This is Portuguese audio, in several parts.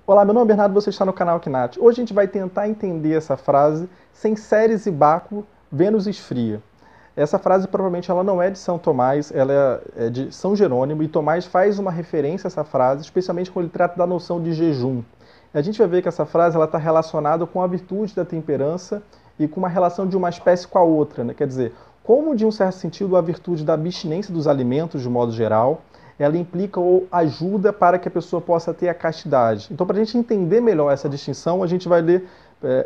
Olá, meu nome é Bernardo, você está no canal Knat. Hoje a gente vai tentar entender essa frase: sem Ceres e Baco, Vênus esfria. Essa frase provavelmente ela não é de São Tomás, ela é de São Jerônimo, e Tomás faz uma referência a essa frase, especialmente quando ele trata da noção de jejum. A gente vai ver que essa frase está relacionada com a virtude da temperança e com uma relação de uma espécie com a outra, né? Quer dizer, como de um certo sentido a virtude da abstinência dos alimentos, de modo geral, ela implica ou ajuda para que a pessoa possa ter a castidade. Então, para a gente entender melhor essa distinção, a gente vai ler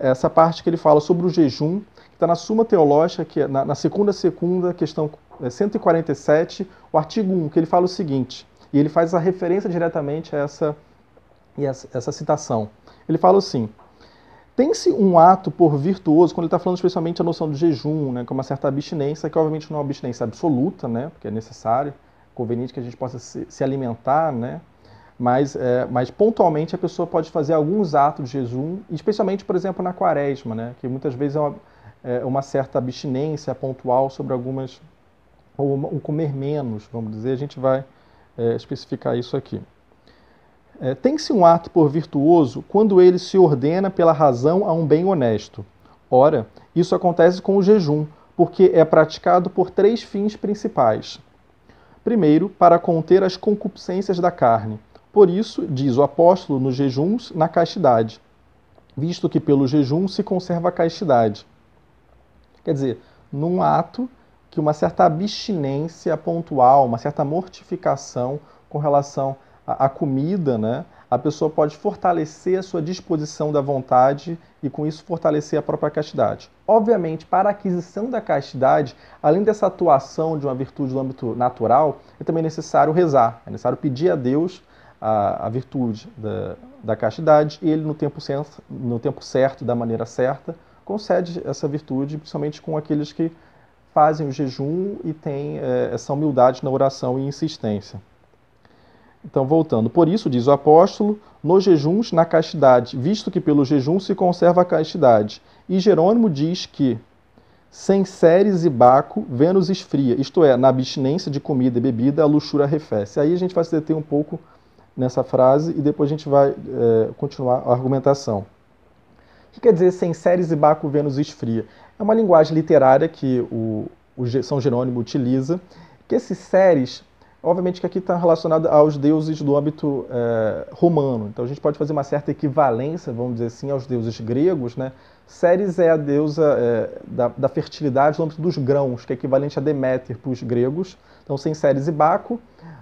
essa parte que ele fala sobre o jejum, que está na Suma Teológica, que é na segunda, questão 147, o artigo 1, que ele fala o seguinte, e ele faz a referência diretamente a essa citação. Ele fala assim: tem-se um ato por virtuoso, quando ele está falando especialmente a noção do jejum, né, com uma certa abstinência, que obviamente não é uma abstinência absoluta, né, porque é necessário, conveniente que a gente possa se alimentar, né, mas pontualmente a pessoa pode fazer alguns atos de jejum, especialmente, por exemplo, na quaresma, né, que muitas vezes é uma certa abstinência pontual sobre algumas, ou um comer menos, vamos dizer, a gente vai especificar isso aqui. Tem-se um ato por virtuoso quando ele se ordena pela razão a um bem honesto. Ora, isso acontece com o jejum, porque é praticado por três fins principais. Primeiro, para conter as concupiscências da carne. Por isso, diz o apóstolo nos jejuns, na castidade, visto que pelo jejum se conserva a castidade. Quer dizer, num ato que uma certa abstinência pontual, uma certa mortificação com relação à comida, né, a pessoa pode fortalecer a sua disposição da vontade e com isso fortalecer a própria castidade. Obviamente, para a aquisição da castidade, além dessa atuação de uma virtude no âmbito natural, é também necessário rezar, é necessário pedir a Deus a virtude da castidade e ele, no tempo certo, da maneira certa, concede essa virtude, principalmente com aqueles que fazem o jejum e têm essa humildade na oração e insistência. Então, voltando. Por isso, diz o apóstolo, nos jejuns, na castidade, visto que pelo jejum se conserva a castidade. E Jerônimo diz que, sem Ceres e Baco, Vênus esfria, isto é, na abstinência de comida e bebida, a luxúria arrefece. Aí a gente vai se deter um pouco nessa frase e depois a gente vai continuar a argumentação. O que quer dizer sem Ceres e Baco, Vênus esfria? É uma linguagem literária que o São Jerônimo utiliza, que esse Ceres, obviamente que aqui está relacionado aos deuses do âmbito romano. Então a gente pode fazer uma certa equivalência, vamos dizer assim, aos deuses gregos, né? Ceres é a deusa da fertilidade no âmbito dos grãos, que é equivalente a Deméter para os gregos. Então, sem Ceres e Baco,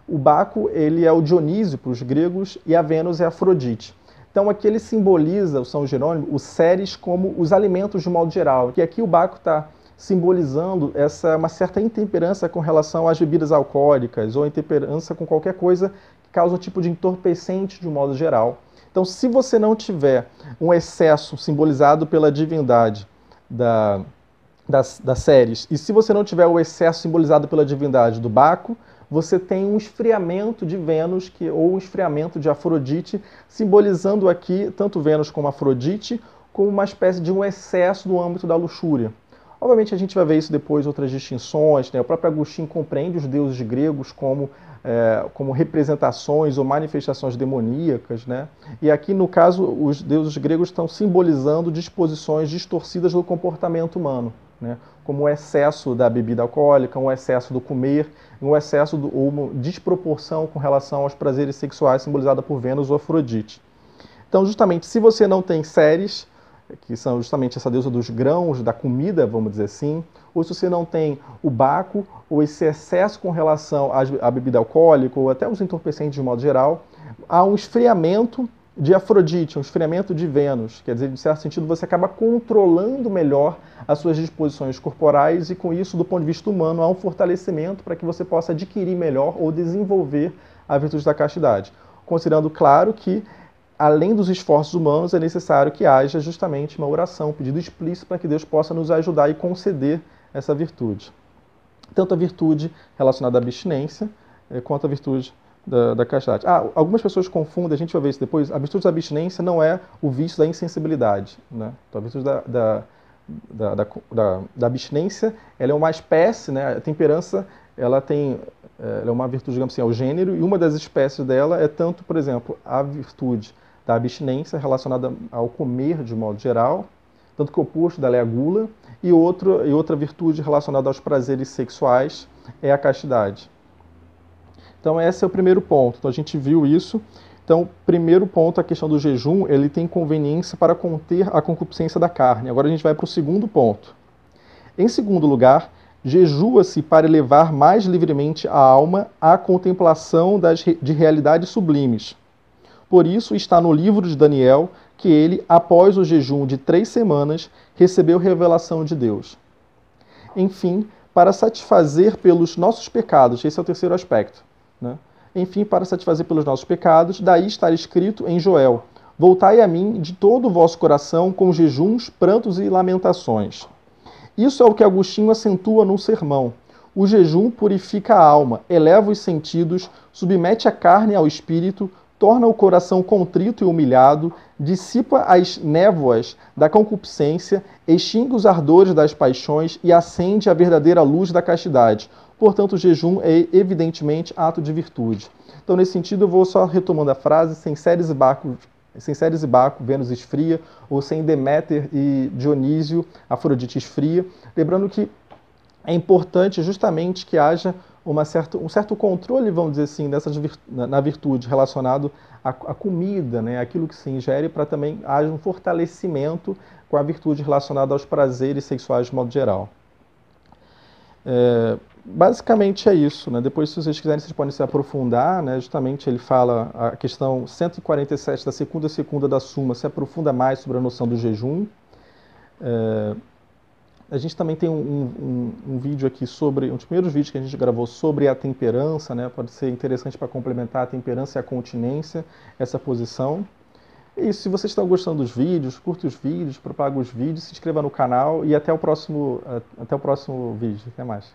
o Baco ele é o Dionísio para os gregos e a Vênus é a Afrodite. Então aqui ele simboliza, o São Jerônimo, o Ceres como os alimentos de modo geral. E aqui o Baco está simbolizando uma certa intemperança com relação às bebidas alcoólicas ou intemperança com qualquer coisa que causa um tipo de entorpecente de um modo geral. Então, se você não tiver um excesso simbolizado pela divindade da Ceres, e se você não tiver o excesso simbolizado pela divindade do Baco, você tem um esfriamento de Vênus ou um esfriamento de Afrodite, simbolizando aqui tanto Vênus como Afrodite, como uma espécie de um excesso no âmbito da luxúria. Obviamente a gente vai ver isso depois, outras distinções, né? O próprio Agostinho compreende os deuses gregos como representações ou manifestações demoníacas, né? E aqui, no caso, os deuses gregos estão simbolizando disposições distorcidas do comportamento humano, né? Como o excesso da bebida alcoólica, um excesso do comer, um excesso ou uma desproporção com relação aos prazeres sexuais simbolizada por Vênus ou Afrodite. Então, justamente, se você não tem Ceres, que são justamente essa deusa dos grãos, da comida, vamos dizer assim, ou se você não tem o Baco, ou esse excesso com relação à bebida alcoólica, ou até os entorpecentes de modo geral, há um esfriamento de Afrodite, um esfriamento de Vênus. Quer dizer, de certo sentido, você acaba controlando melhor as suas disposições corporais e, com isso, do ponto de vista humano, há um fortalecimento para que você possa adquirir melhor ou desenvolver a virtude da castidade. Considerando, claro, que além dos esforços humanos, é necessário que haja justamente uma oração, um pedido explícito para que Deus possa nos ajudar e conceder essa virtude. Tanto a virtude relacionada à abstinência, quanto a virtude da castidade. Algumas pessoas confundem, a gente vai ver isso depois, a virtude da abstinência não é o vício da insensibilidade, né? Então a virtude da abstinência, ela é uma espécie, né? A temperança, ela é uma virtude, digamos assim, ao gênero, e uma das espécies dela é tanto, por exemplo, a virtude da abstinência, relacionada ao comer de modo geral, tanto que o oposto dela é a gula, e outra virtude relacionada aos prazeres sexuais é a castidade. Então esse é o primeiro ponto. Então a gente viu isso. Então, primeiro ponto, a questão do jejum, ele tem conveniência para conter a concupiscência da carne. Agora a gente vai para o segundo ponto. Em segundo lugar, jejua-se para elevar mais livremente a alma à contemplação de realidades sublimes. Por isso está no livro de Daniel que ele, após o jejum de 3 semanas, recebeu revelação de Deus. Enfim, para satisfazer pelos nossos pecados, esse é o terceiro aspecto, né? Enfim, para satisfazer pelos nossos pecados, daí está escrito em Joel: voltai a mim de todo o vosso coração com jejuns, prantos e lamentações. Isso é o que Agostinho acentua num sermão. O jejum purifica a alma, eleva os sentidos, submete a carne ao espírito, torna o coração contrito e humilhado, dissipa as névoas da concupiscência, extingue os ardores das paixões e acende a verdadeira luz da castidade. Portanto, o jejum é evidentemente ato de virtude. Então, nesse sentido, eu vou só retomando a frase: sem Ceres e Baco, Vênus esfria, ou sem Deméter e Dionísio, Afrodite esfria. Lembrando que é importante justamente que haja um certo controle, vamos dizer assim, na virtude relacionado à comida, né, aquilo que se ingere, para também haja um fortalecimento com a virtude relacionada aos prazeres sexuais de modo geral. Basicamente é isso, né? Depois, se vocês quiserem, vocês podem se aprofundar, né? Justamente ele fala, a questão 147 da segunda da Suma se aprofunda mais sobre a noção do jejum. A gente também tem um vídeo aqui sobre, um dos primeiros vídeos que a gente gravou sobre a temperança, né? Pode ser interessante para complementar a temperança e a continência, essa posição. E se vocês estão gostando dos vídeos, curta os vídeos, propaga os vídeos, se inscreva no canal e até o próximo vídeo. Até mais.